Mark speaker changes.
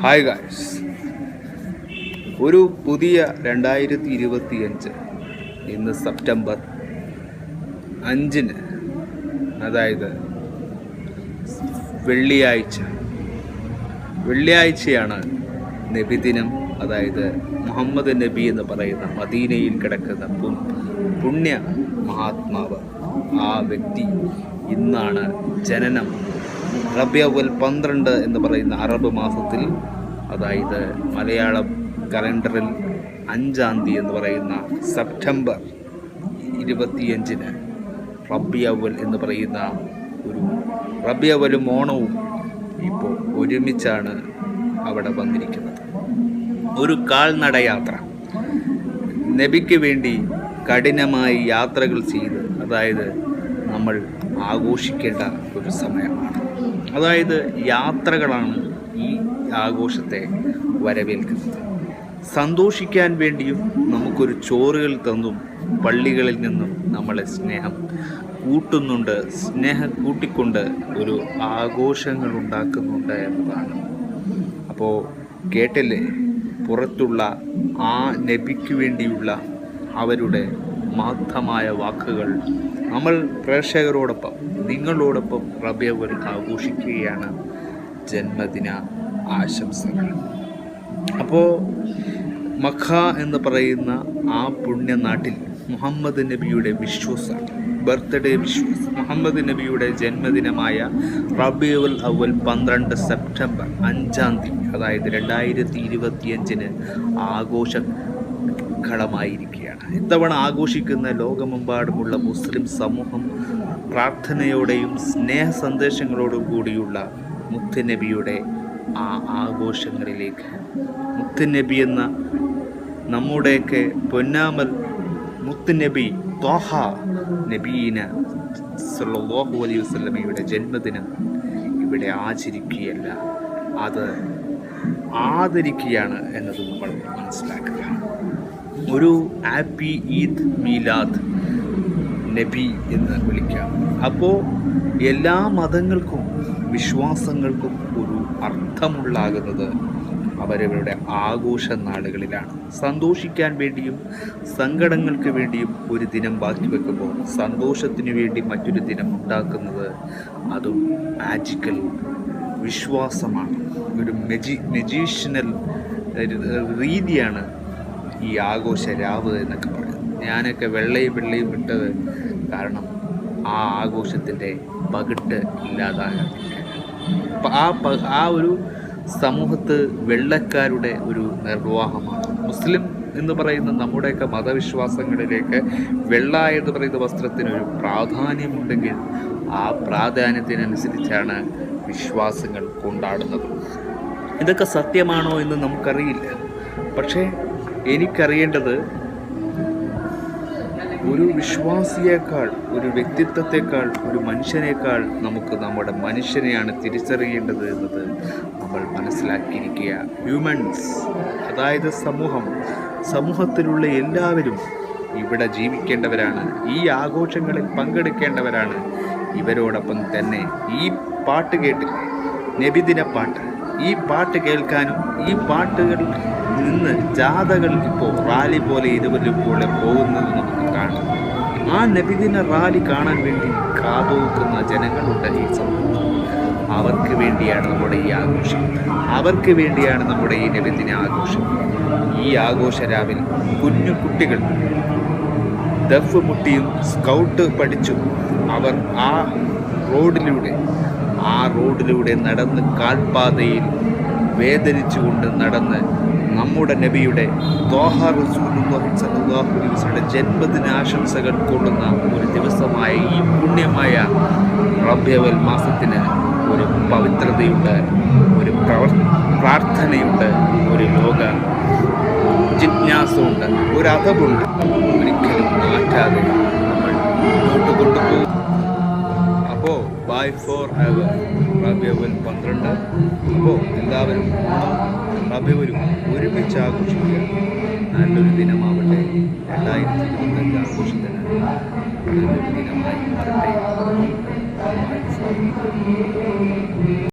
Speaker 1: Hi guys, ഒരു പുതിയ 2025 ഇന്ന് സെപ്റ്റംബർ 5 അതായത് വെള്ളിയാഴ്ചയാണ് നബിദിനം. അതായത് മുഹമ്മദ് നബി എന്ന് പറയുന്ന മദീനയിൽ കിടക്കുന്ന പുണ്യ മഹാത്മാവ്, ആ വ്യക്തി ഇന്നാണ് ജനനം. റബിയുൽ 12 എന്ന് പറയുന്ന അറബ് മാസത്തിൽ, അതായത് മലയാളം കലണ്ടറിൽ 5-ാം തീയതി എന്ന് പറയുന്ന സെപ്റ്റംബർ 25 റബിയുൽ എന്ന് പറയുന്ന ഒരു റബിയുലും ഓണവും ഇപ്പോൾ ഒരുമിച്ചാണ് അവിടെ വന്നിരിക്കുന്നത്. ഒരു കാൽനട യാത്ര നബിക്ക് വേണ്ടി കഠിനമായി യാത്രകൾ ചെയ്ത്, അതായത് നമ്മൾ ആഘോഷിക്കേണ്ട ഒരു സമയമാണ്. അതായത് യാത്രകളാണ് ഈ ആഘോഷത്തെ വരവേൽക്കുന്നത്. സന്തോഷിക്കാൻ വേണ്ടിയും നമുക്കൊരു ചോറുകൾ തന്നും പള്ളികളിൽ നിന്നും നമ്മളെ സ്നേഹം കൂട്ടിക്കൊണ്ട് ഒരു ആഘോഷങ്ങൾ ഉണ്ടാക്കുന്നുണ്ട് എന്നതാണ്. അപ്പോൾ കേട്ടില്ലേ, പുറത്തുള്ള ആ നബിക്ക് വേണ്ടിയുള്ള അവരുടെ മഹത്തമായ വാക്കുകൾ. നമ്മൾ പ്രേക്ഷകരോടൊപ്പം, നിങ്ങളോടൊപ്പം റബിയുൽ ആഘോഷിക്കുകയാണ്. ജന്മദിന ആശംസകൾ. അപ്പോൾ മക്ക എന്ന് പറയുന്ന ആ പുണ്യനാട്ടിൽ മുഹമ്മദ് നബിയുടെ ബർത്ത്ഡേ വിശ്വാസം, മുഹമ്മദ് നബിയുടെ ജന്മദിനമായ റബിയുൽ അവൽ 12 സെപ്റ്റംബർ 5-ാം തീയതി, അതായത് 2025 ആഘോഷങ്ങളമായിരിക്കുകയാണ്. ഇത്തവണ ആഘോഷിക്കുന്ന ലോകമെമ്പാടുമുള്ള മുസ്ലിം സമൂഹം പ്രാർത്ഥനയോടെയും സ്നേഹ സന്ദേശങ്ങളോടും കൂടിയുള്ള മുത്തുനബിയുടെ ആ ആഘോഷങ്ങളിലേക്ക്, മുത്തുനബി എന്ന നമ്മുടെയൊക്കെ പൊന്നാമൽ മുത്തുനബി ത്വാഹ നബീന സല്ലല്ലാഹു അലൈഹി വസല്ലമയുടെ ജന്മദിനം ഇവിടെ ആചരിക്കുകയല്ല, അത് ആദരിക്കുകയാണ് എന്നത് നമ്മൾ മനസ്സിലാക്കുക. ഒരു ഹാപ്പി ഈദ് മീലാദ് നബി എന്ന് വിളിക്കാം. അപ്പോൾ എല്ലാ മതങ്ങൾക്കും വിശ്വാസങ്ങൾക്കും ഒരു അർത്ഥമുള്ളാകുന്നത് അവരവരുടെ ആഘോഷ നാളുകളിലാണ്. സന്തോഷിക്കാൻ വേണ്ടിയും സങ്കടങ്ങൾക്ക് വേണ്ടിയും ഒരു ദിനം ബാക്കി വെക്കുമ്പോൾ സന്തോഷത്തിന് വേണ്ടി മറ്റൊരു ദിനം ഉണ്ടാക്കുന്നത് അതും മാജിക്കൽ വിശ്വാസമാണ്. ഒരു മെജീഷ്യനൽ രീതിയാണ് ഈ ആഘോഷ രാവ് എന്നൊക്കെ പറയുന്നത്. ഞാനൊക്കെ വെള്ളയും വിട്ടത് കാരണം ആ ആഘോഷത്തിൻ്റെ പകിട്ട് ഇല്ലാതാകാതിരിക്കാൻ. ആ ഒരു സമൂഹത്ത് വെള്ളക്കാരുടെ ഒരു നിർവാഹമാണ്. മുസ്ലിം എന്ന് പറയുന്ന നമ്മുടെയൊക്കെ മതവിശ്വാസങ്ങളിലേക്ക് വെള്ള എന്ന് പറയുന്ന വസ്ത്രത്തിനൊരു പ്രാധാന്യമുണ്ടെങ്കിൽ ആ പ്രാധാന്യത്തിനനുസരിച്ചാണ് വിശ്വാസങ്ങൾ കൊണ്ടാടുന്നത്. ഇതൊക്കെ സത്യമാണോ എന്ന് നമുക്കറിയില്ല. പക്ഷേ എനിക്കറിയേണ്ടത്, ഒരു വിശ്വാസിയേക്കാൾ, ഒരു വ്യക്തിത്വത്തെക്കാൾ, ഒരു മനുഷ്യനേക്കാൾ നമുക്ക് നമ്മുടെ മനുഷ്യനെയാണ് തിരിച്ചറിയേണ്ടത് എന്നത് നമ്മൾ മനസ്സിലാക്കിയിരിക്കുക. ഹ്യൂമൻസ്, അതായത് സമൂഹത്തിലുള്ള എല്ലാവരും ഇവിടെ ജീവിക്കേണ്ടവരാണ്, ഈ ആഘോഷങ്ങളിൽ പങ്കെടുക്കേണ്ടവരാണ്. ഇവരോടൊപ്പം തന്നെ ഈ പാട്ട് കേട്ടില്ലേ, നബിദിന പാട്ട്, ഈ പാട്ട് കേൾക്കാനും ഈ പാട്ടുകളിൽ നിന്ന് ജാഥകൾ ഇപ്പോൾ റാലി പോലെ ഇതുപോലെ പോകുന്നത് നമുക്ക് കാണാം. ആ നബിദിന റാലി കാണാൻ വേണ്ടി കാതോക്കുന്ന ജനങ്ങളുണ്ട് ഈ സമൂഹത്തിൽ. അവർക്ക് വേണ്ടിയാണ് നമ്മുടെ ഈ ആഘോഷം, അവർക്ക് വേണ്ടിയാണ് നമ്മുടെ ഈ നബിദിന ആഘോഷം. ഈ ആഘോഷ രാവിൽ കുഞ്ഞു കുട്ടികൾ ദഫ് മുട്ടിയും സ്കൗട്ട് പഠിച്ചും അവർ ആ റോഡിലൂടെ നടന്ന് കാൽപാതയിൽ വേദനിച്ചുകൊണ്ട് നടന്ന് നമ്മുടെ നബിയുടെ ത്വാഹ റസൂലുള്ളാഹി സ്വല്ലല്ലാഹു അലൈഹി വസല്ലം ജന്മദിനാശംസകൾ കൊള്ളുന്ന ഒരു ദിവസമായ ഈ പുണ്യമായ റബിയുൽ മാസത്തിന് ഒരു പവിത്രതയുണ്ട്, ഒരു പ്രാർത്ഥനയുണ്ട്, ഒരു ലോക ജിജ്ഞാസയുണ്ട്, ഒരു അഥബുണ്ട്. ഒരിക്കലും മാറ്റാതെ നമ്മൾ മുന്നോട്ട് കൊണ്ടുപോകും. അപ്പോൾ ബൈ ഫോർ എവർ റബിയുൽ 12. അപ്പോൾ എല്ലാവരും റബിയുലും ഒരുമിച്ച് ആഘോഷിക്കുക. നല്ലൊരു ദിനമാവട്ടെ. 2025 ആഘോഷത്തിന് നല്ലൊരു ദിനമായി മാറട്ടെ.